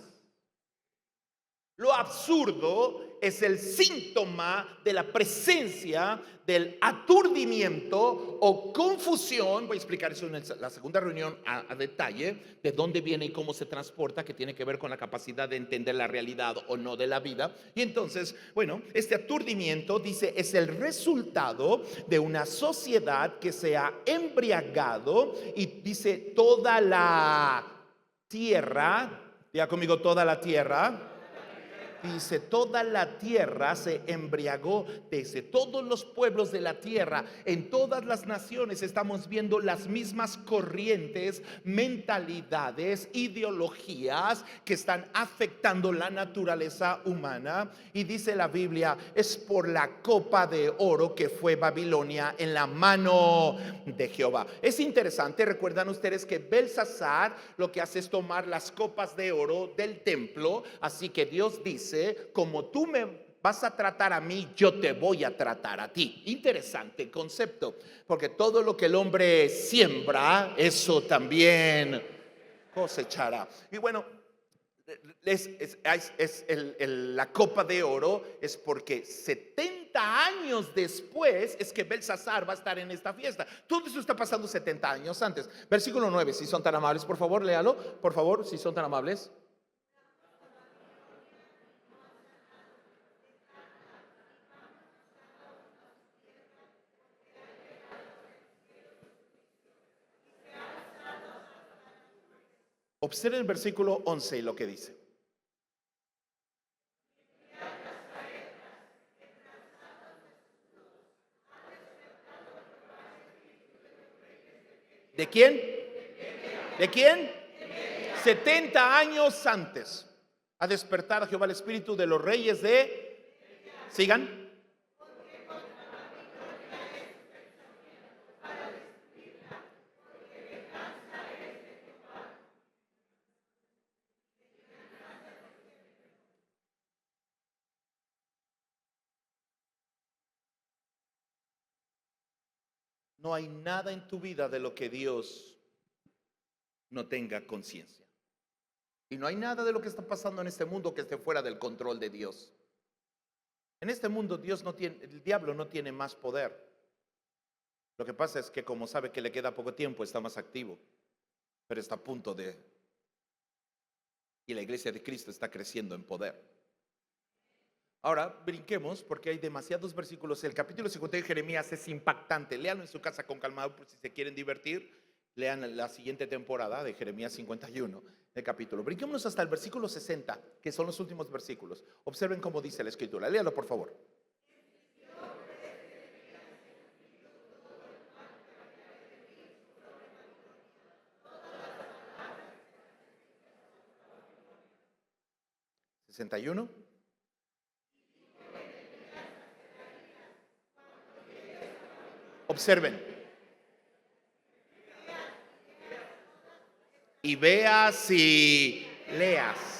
Lo absurdo es el síntoma de la presencia del aturdimiento o confusión. Voy a explicar eso en la segunda reunión a detalle, de dónde viene y cómo se transporta, que tiene que ver con la capacidad de entender la realidad o no de la vida. Y entonces, bueno, este aturdimiento, dice, es el resultado de una sociedad que se ha embriagado y dice toda la tierra, diga conmigo, toda la tierra. Dice, toda la tierra se embriagó. Dice, todos los pueblos de la tierra, en todas las naciones estamos viendo las mismas corrientes, mentalidades, ideologías que están afectando la naturaleza humana. Y dice la Biblia, es por la copa de oro que fue Babilonia en la mano de Jehová. Es interesante, recuerdan ustedes que Belsasar lo que hace es tomar las copas de oro del templo. Así que Dios dice, como tú me vas a tratar a mí, yo te voy a tratar a ti. Interesante concepto, porque todo lo que el hombre siembra, eso también cosechará. Y bueno, la copa de oro es porque 70 años después es que Belsasar va a estar en esta fiesta. Todo eso está pasando 70 años antes. Versículo 9, si son tan amables, por favor, léalo. Por favor, si son tan amables. Observen el versículo 11 y lo que dice. ¿De quién? ¿De quién? 70 años antes a despertar a Jehová el espíritu de los reyes de... Sigan. No hay nada en tu vida de lo que Dios no tenga conciencia. Y no hay nada de lo que está pasando en este mundo que esté fuera del control de Dios. En este mundo Dios no tiene, el diablo no tiene más poder. Lo que pasa es que como sabe que le queda poco tiempo, está más activo, pero está a punto de... Y la iglesia de Cristo está creciendo en poder. Ahora brinquemos porque hay demasiados versículos. El capítulo 50 de Jeremías es impactante. Léanlo en su casa con calma por si se quieren divertir. Lean la siguiente temporada de Jeremías 51, el capítulo. Brinquémonos hasta el versículo 60, que son los últimos versículos. Observen cómo dice la escritura. Léalo, por favor. ¿61? Observen. Y veas y leas.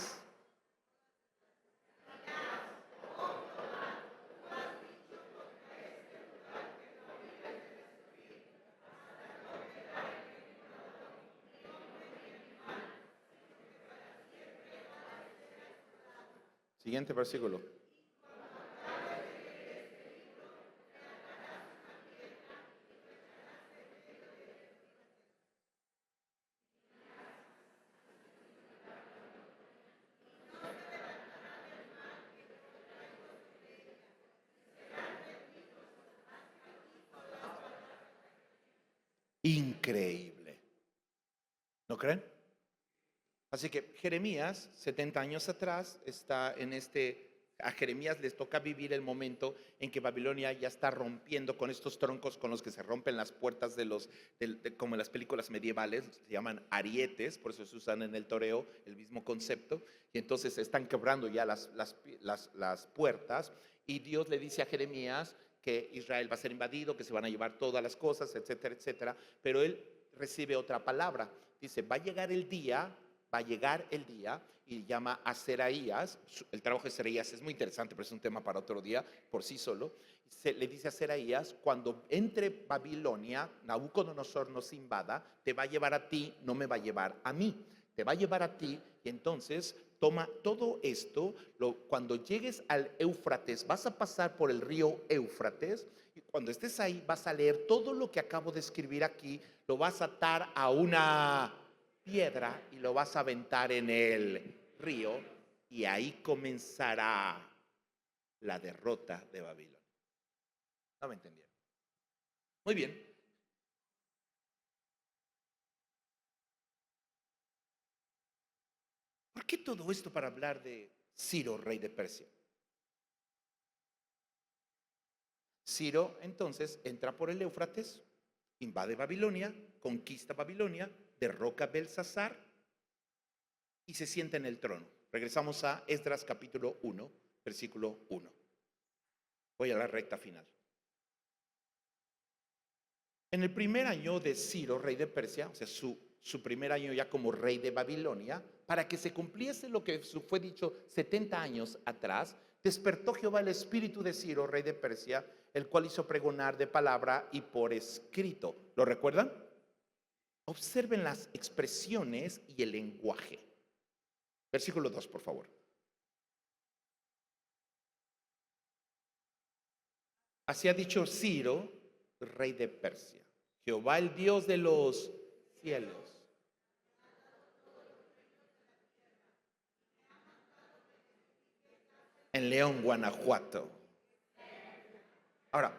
Siguiente versículo. Increíble. ¿No creen? Así que Jeremías, 70 años atrás, está en a Jeremías les toca vivir el momento en que Babilonia ya está rompiendo con estos troncos con los que se rompen las puertas como en las películas medievales, se llaman arietes, por eso se usan en el toreo el mismo concepto, y entonces están quebrando ya las puertas, y Dios le dice a Jeremías que Israel va a ser invadido, que se van a llevar todas las cosas, etcétera, etcétera, pero él recibe otra palabra, dice, va a llegar el día, y llama a Seraías. El trabajo de Seraías es muy interesante, pero es un tema para otro día por sí solo. Le dice a Seraías, cuando entre Babilonia, Nabucodonosor nos invada, te va a llevar a ti, no me va a llevar a mí, te va a llevar a ti, y entonces toma todo esto, cuando llegues al Éufrates, vas a pasar por el río Éufrates, y cuando estés ahí vas a leer todo lo que acabo de escribir aquí, lo vas a atar a una piedra y lo vas a aventar en el río, y ahí comenzará la derrota de Babilonia. ¿No me entendieron? Muy bien. ¿Por qué todo esto para hablar de Ciro, rey de Persia? Ciro entonces entra por el Éufrates, invade Babilonia, conquista Babilonia, derroca a Belsasar y se sienta en el trono. Regresamos a Esdras capítulo 1, versículo 1. Voy a la recta final. En el primer año de Ciro, rey de Persia, o sea, su primer año ya como rey de Babilonia, para que se cumpliese lo que fue dicho 70 años atrás, despertó Jehová el espíritu de Ciro, rey de Persia, el cual hizo pregonar de palabra y por escrito. ¿Lo recuerdan? Observen las expresiones y el lenguaje. Versículo 2, por favor. Así ha dicho Ciro, rey de Persia, Jehová el Dios de los cielos. En León, Guanajuato. Ahora,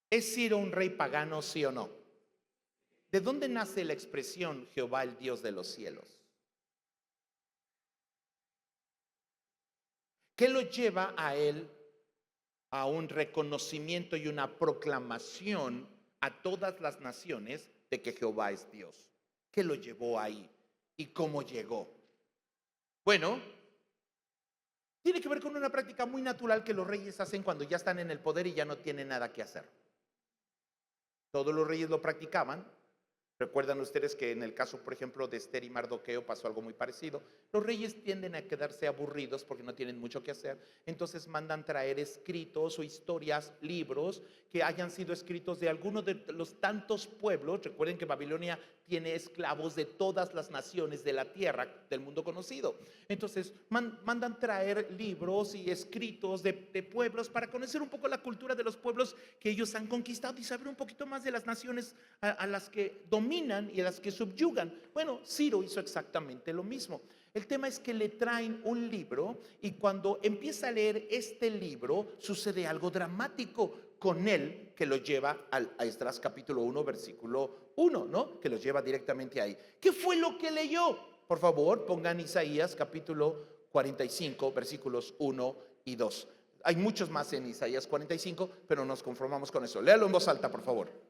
¿es Ciro un rey pagano, sí o no? ¿De dónde nace la expresión Jehová el Dios de los cielos? ¿Qué lo lleva a él a un reconocimiento y una proclamación a todas las naciones de que Jehová es Dios? ¿Qué lo llevó ahí? ¿Y cómo llegó? Bueno, tiene que ver con una práctica muy natural que los reyes hacen cuando ya están en el poder y ya no tienen nada que hacer. Todos los reyes lo practicaban. Recuerdan ustedes que en el caso, por ejemplo, de Esther y Mardoqueo pasó algo muy parecido. Los reyes tienden a quedarse aburridos porque no tienen mucho que hacer. Entonces mandan traer escritos o historias, libros que hayan sido escritos de alguno de los tantos pueblos. Recuerden que Babilonia tiene esclavos de todas las naciones de la tierra, del mundo conocido. Entonces mandan traer libros y escritos de pueblos para conocer un poco la cultura de los pueblos que ellos han conquistado y saber un poquito más de las naciones a las que dominan y a las que subyugan. Bueno, Ciro hizo exactamente lo mismo. El tema es que le traen un libro y cuando empieza a leer este libro sucede algo dramático con él que lo lleva a Esdras capítulo 1 versículo 1, ¿no? Que lo lleva directamente ahí. ¿Qué fue lo que leyó? Por favor, pongan Isaías capítulo 45 versículos 1 y 2. Hay muchos más en Isaías 45, pero nos conformamos con eso. Léalo en voz alta, por favor.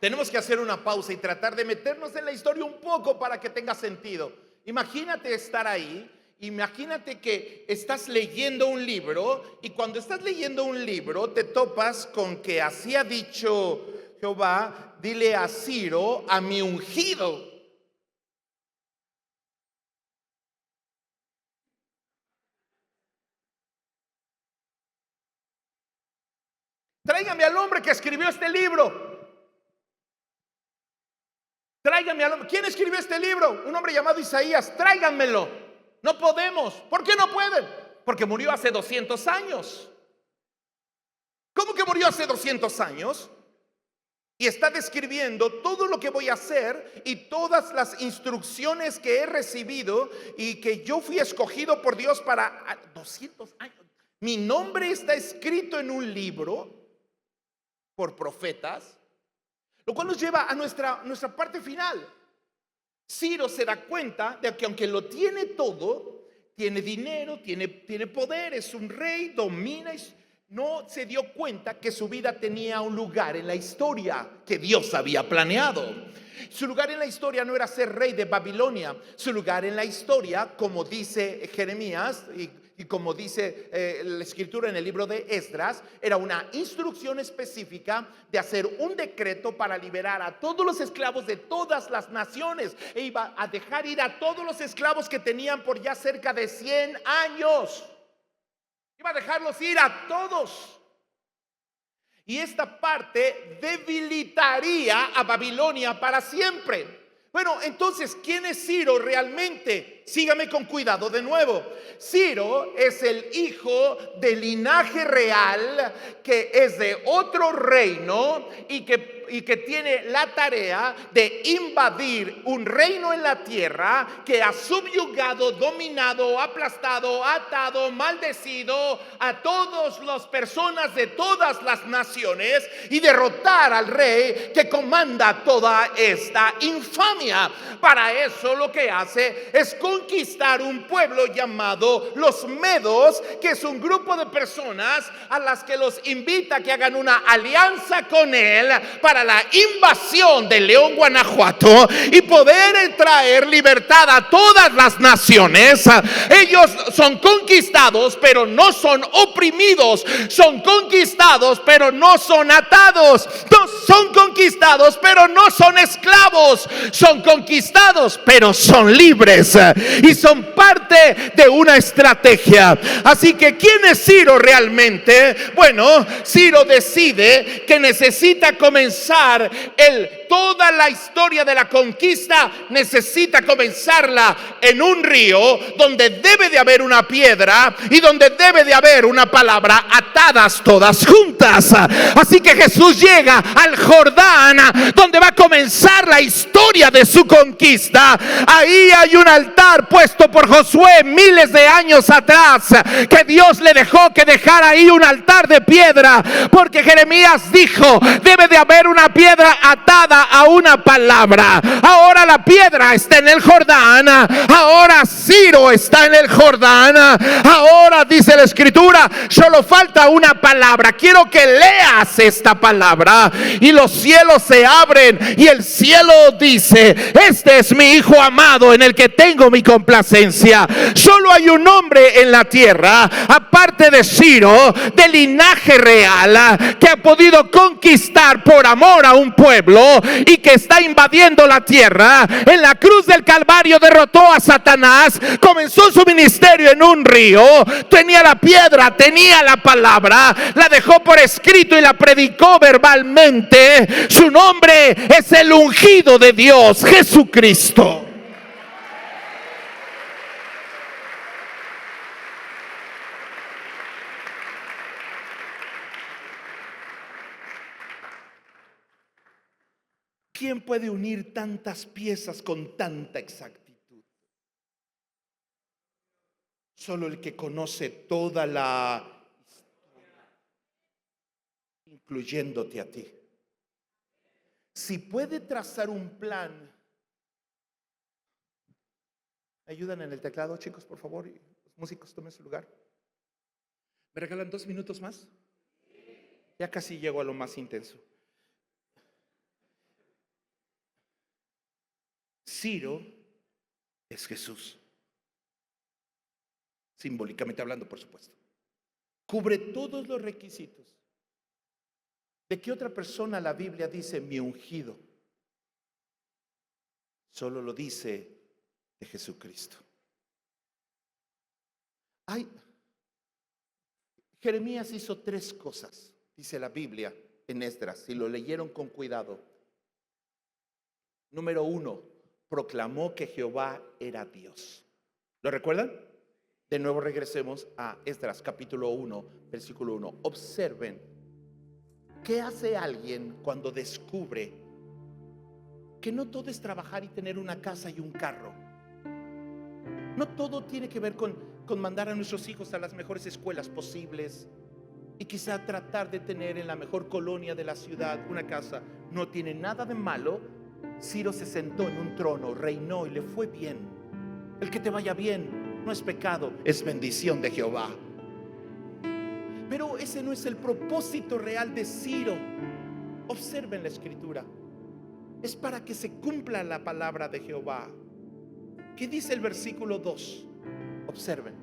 Tenemos que hacer una pausa y tratar de meternos en la historia un poco para que tenga sentido. Imagínate estar ahí Imagínate que estás leyendo un libro y cuando estás leyendo un libro te topas con que así ha dicho Jehová, dile a Ciro, a mi ungido. Tráigame al hombre que escribió este libro. Tráigame al hombre. ¿Quién escribió este libro? Un hombre llamado Isaías. Tráiganmelo. No podemos. ¿Por qué no pueden? Porque murió hace 200 años. ¿Cómo que murió hace 200 años? Y está describiendo todo lo que voy a hacer y todas las instrucciones que he recibido y que yo fui escogido por Dios para 200 años. Mi nombre está escrito en un libro por profetas, lo cual nos lleva a nuestra parte final. Ciro se da cuenta de que aunque lo tiene todo, tiene dinero, tiene poder, es un rey, domina, no se dio cuenta que su vida tenía un lugar en la historia que Dios había planeado. Su lugar en la historia no era ser rey de Babilonia. Su lugar en la historia, como dice Jeremías y como dice la escritura en el libro de Esdras, era una instrucción específica de hacer un decreto para liberar a todos los esclavos de todas las naciones. E iba a dejar ir a todos los esclavos que tenían por ya cerca de 100 años. Iba a dejarlos ir a todos. Y esta parte debilitaría a Babilonia para siempre. Bueno, entonces, ¿quién es Ciro realmente? Sígame con cuidado de nuevo. Ciro es el hijo del linaje real que es de otro reino y que tiene la tarea de invadir un reino en la tierra que ha subyugado, dominado, aplastado, atado, maldecido a todas las personas de todas las naciones y derrotar al rey que comanda toda esta infamia. Para eso lo que hace es conquistar un pueblo llamado los Medos, que es un grupo de personas a las que los invita a que hagan una alianza con él para la invasión de León, Guanajuato, y poder traer libertad a todas las naciones. Ellos son conquistados, pero no son oprimidos. Son conquistados, pero no son atados. No son conquistados, pero no son esclavos. Son conquistados, pero son libres y son parte de una estrategia. Así que ¿quién es Ciro realmente? Bueno, Ciro decide que necesita comenzar toda la historia de la conquista, necesita comenzarla en un río donde debe de haber una piedra y donde debe de haber una palabra atadas todas juntas. Así que Jesús llega al Jordán, donde va a comenzar la historia de su conquista. Ahí hay un altar puesto por Josué miles de años atrás, que Dios le dejó que dejara ahí un altar de piedra, porque Jeremías dijo: debe de haber una piedra atada a una palabra. Ahora la piedra está en el Jordán. Ahora Ciro está en el Jordán. Ahora dice la escritura, solo falta una palabra. Quiero que leas esta palabra. Y los cielos se abren y el cielo dice: este es mi hijo amado en el que tengo mi complacencia. Solo hay un hombre en la tierra, aparte de Ciro, de linaje real, que ha podido conquistar por amor a un pueblo y que está invadiendo la tierra. En la cruz del Calvario derrotó a Satanás, comenzó su ministerio en un río, tenía la piedra, tenía la palabra, la dejó por escrito y la predicó verbalmente. Su nombre es el ungido de Dios, Jesucristo. ¿Quién puede unir tantas piezas con tanta exactitud? Solo el que conoce toda la historia, incluyéndote a ti. Si puede trazar un plan. ¿Ayudan en el teclado, chicos, por favor? Los músicos, tomen su lugar. ¿Me regalan 2 minutos más? Ya casi llego a lo más intenso. Ciro es Jesús. simbólicamente hablando, por supuesto. Cubre todos los requisitos. ¿De qué otra persona la Biblia dice mi ungido? Solo lo dice de Jesucristo. Jeremías hizo 3 cosas, dice la Biblia en Esdras, si lo leyeron con cuidado. Número 1, proclamó que Jehová era Dios. ¿Lo recuerdan? De nuevo regresemos a Esdras capítulo 1, versículo 1. Observen, ¿qué hace alguien cuando descubre que no todo es trabajar y tener una casa y un carro? No todo tiene que ver con mandar a nuestros hijos a las mejores escuelas posibles y quizá tratar de tener en la mejor colonia de la ciudad una casa. No tiene nada de malo. Ciro se sentó en un trono, reinó y le fue bien. El que te vaya bien no es pecado, es bendición de Jehová. Pero ese no es el propósito real de Ciro. Observen la escritura. Es para que se cumpla la palabra de Jehová. ¿Qué dice el versículo 2? Observen.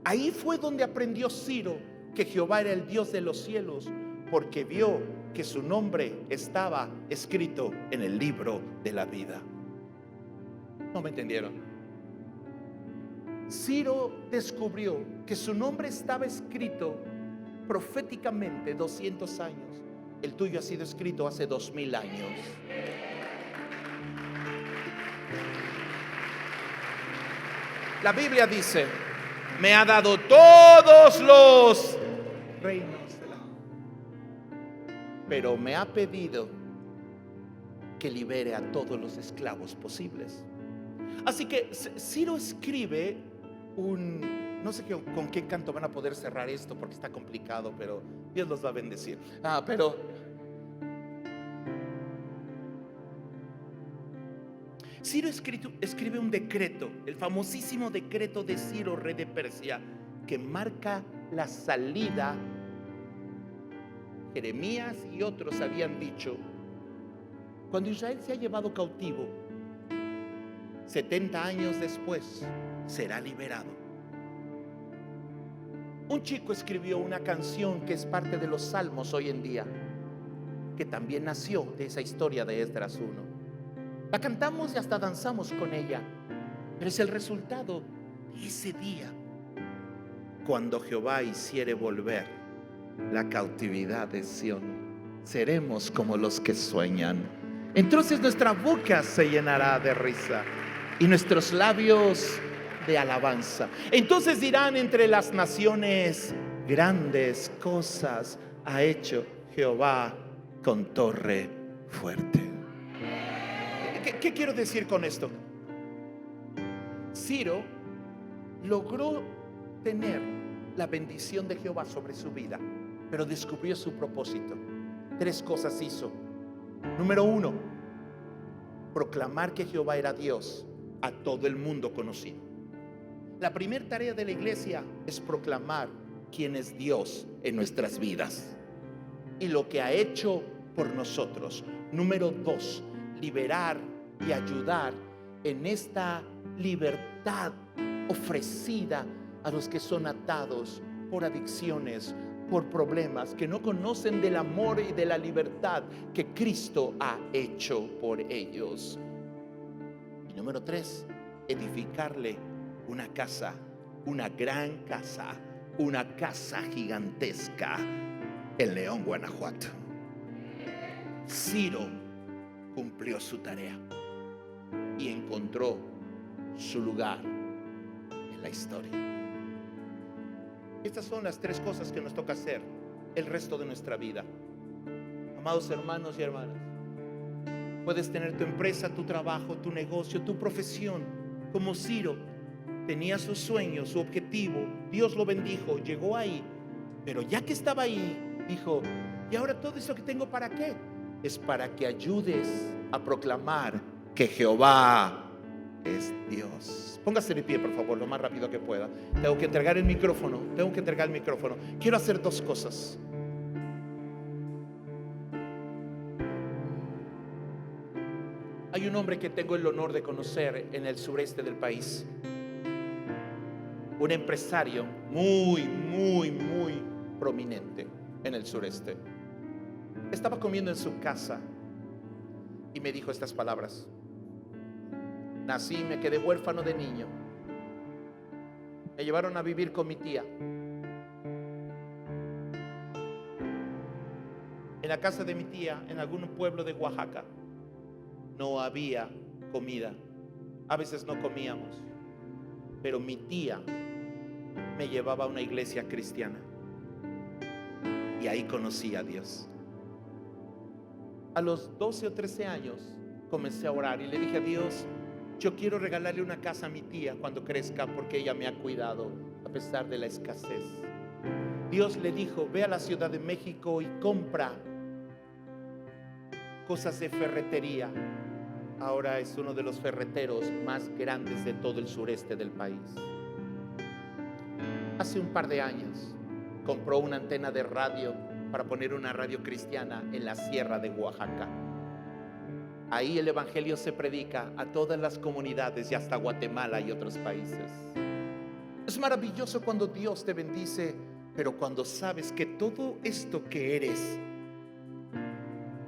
Ahí fue donde aprendió Ciro que Jehová era el Dios de los cielos, porque vio que su nombre estaba escrito en el libro de la vida. ¿No me entendieron? Ciro descubrió que su nombre estaba escrito proféticamente 200 años. El tuyo ha sido escrito hace 2000 años. La Biblia dice: me ha dado todos los reinos pero me ha pedido que libere a todos los esclavos posibles. Así que Ciro escribe no sé con qué canto van a poder cerrar esto porque está complicado, pero Dios los va a bendecir. Ciro escribe un decreto, el famosísimo decreto de Ciro, rey de Persia, que marca la salida. Jeremías y otros habían dicho: cuando Israel se ha llevado cautivo, 70 años después será liberado. Un chico escribió una canción que es parte de los salmos hoy en día, que también nació de esa historia de Esdras 1. La cantamos y hasta danzamos con ella, pero es el resultado de ese día, cuando Jehová hiciere volver la cautividad de Sión, seremos como los que sueñan. Entonces nuestra boca se llenará de risa y nuestros labios de alabanza. Entonces dirán entre las naciones: grandes cosas ha hecho Jehová con torre fuerte. ¿Qué quiero decir con esto? Ciro logró tener la bendición de Jehová sobre su vida, pero descubrió su propósito. 3 cosas hizo. Número 1, proclamar que Jehová era Dios a todo el mundo conocido. La primera tarea de la iglesia es proclamar quién es Dios en nuestras vidas y lo que ha hecho por nosotros. Número 2, liberar y ayudar en esta libertad ofrecida a los que son atados por adicciones, por problemas, que no conocen del amor y de la libertad que Cristo ha hecho por ellos. Y número 3, edificarle una casa, una gran casa, una casa gigantesca en León, Guanajuato. Ciro cumplió su tarea y encontró su lugar en la historia. Estas son las 3 cosas que nos toca hacer el resto de nuestra vida. Amados hermanos y hermanas, puedes tener tu empresa, tu trabajo, tu negocio, tu profesión. Como Ciro tenía su sueño, su objetivo, Dios lo bendijo, llegó ahí, pero ya que estaba ahí, dijo: ¿y ahora todo eso que tengo para qué? Es para que ayudes a proclamar que Jehová es Dios. Póngase de pie, por favor, lo más rápido que pueda. Tengo que entregar el micrófono. Quiero hacer 2 cosas. Hay un hombre que tengo el honor de conocer en el sureste del país. un empresario muy prominente en el sureste. Estaba comiendo en su casa y me dijo estas palabras: nací, me quedé huérfano de niño, me llevaron a vivir con mi tía. En la casa de mi tía, en algún pueblo de Oaxaca, no había comida. A veces no comíamos, pero mi tía me llevaba a una iglesia cristiana y ahí conocí a Dios. A los 12 o 13 años comencé a orar y le dije a Dios: yo quiero regalarle una casa a mi tía cuando crezca, porque ella me ha cuidado a pesar de la escasez. Dios le dijo: ve a la Ciudad de México y compra cosas de ferretería. Ahora es uno de los ferreteros más grandes de todo el sureste del país. Hace un par de años compró una antena de radio para poner una radio cristiana en la sierra de Oaxaca. Ahí el evangelio se predica a todas las comunidades y hasta Guatemala y otros países. Es maravilloso cuando Dios te bendice, pero cuando sabes que todo esto que eres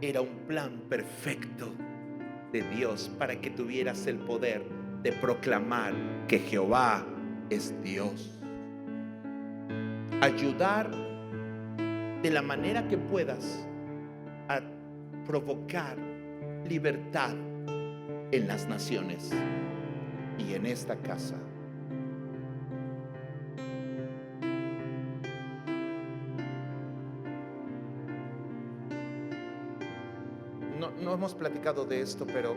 era un plan perfecto de Dios para que tuvieras el poder de proclamar que Jehová es Dios. Ayudar de la manera que puedas a provocar libertad en las naciones y en esta casa. No hemos platicado de esto, pero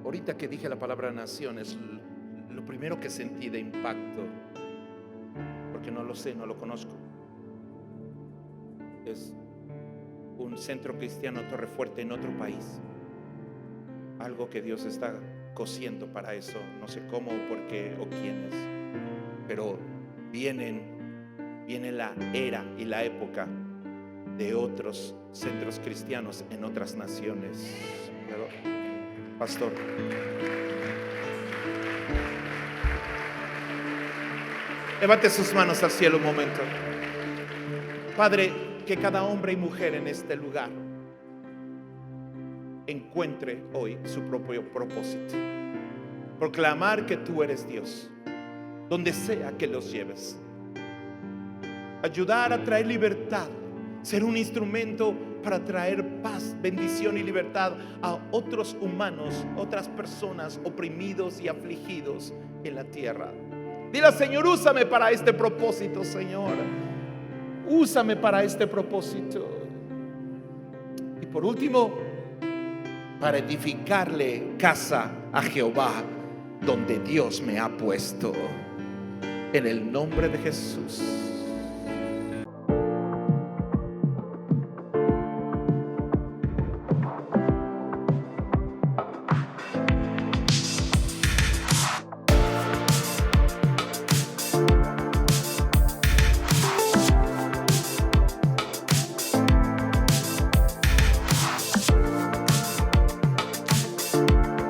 ahorita que dije la palabra naciones, lo primero que sentí de impacto, porque no lo sé, no lo conozco, es un centro cristiano Torrefuerte en otro país. Algo que Dios está cosiendo para eso. No sé cómo, por qué o quiénes, pero viene la era y la época de otros centros cristianos en otras naciones. Pastor, levante sus manos al cielo un momento. Padre, que cada hombre y mujer en este lugar encuentre hoy su propio propósito. Proclamar que tú eres Dios, donde sea que los lleves. Ayudar a traer libertad, ser un instrumento para traer paz, bendición y libertad a otros humanos, otras personas oprimidos y afligidos en la tierra. Dile: Señor, úsame para este propósito, Señor. Úsame para este propósito. Y por último, para edificarle casa a Jehová, donde Dios me ha puesto. En el nombre de Jesús.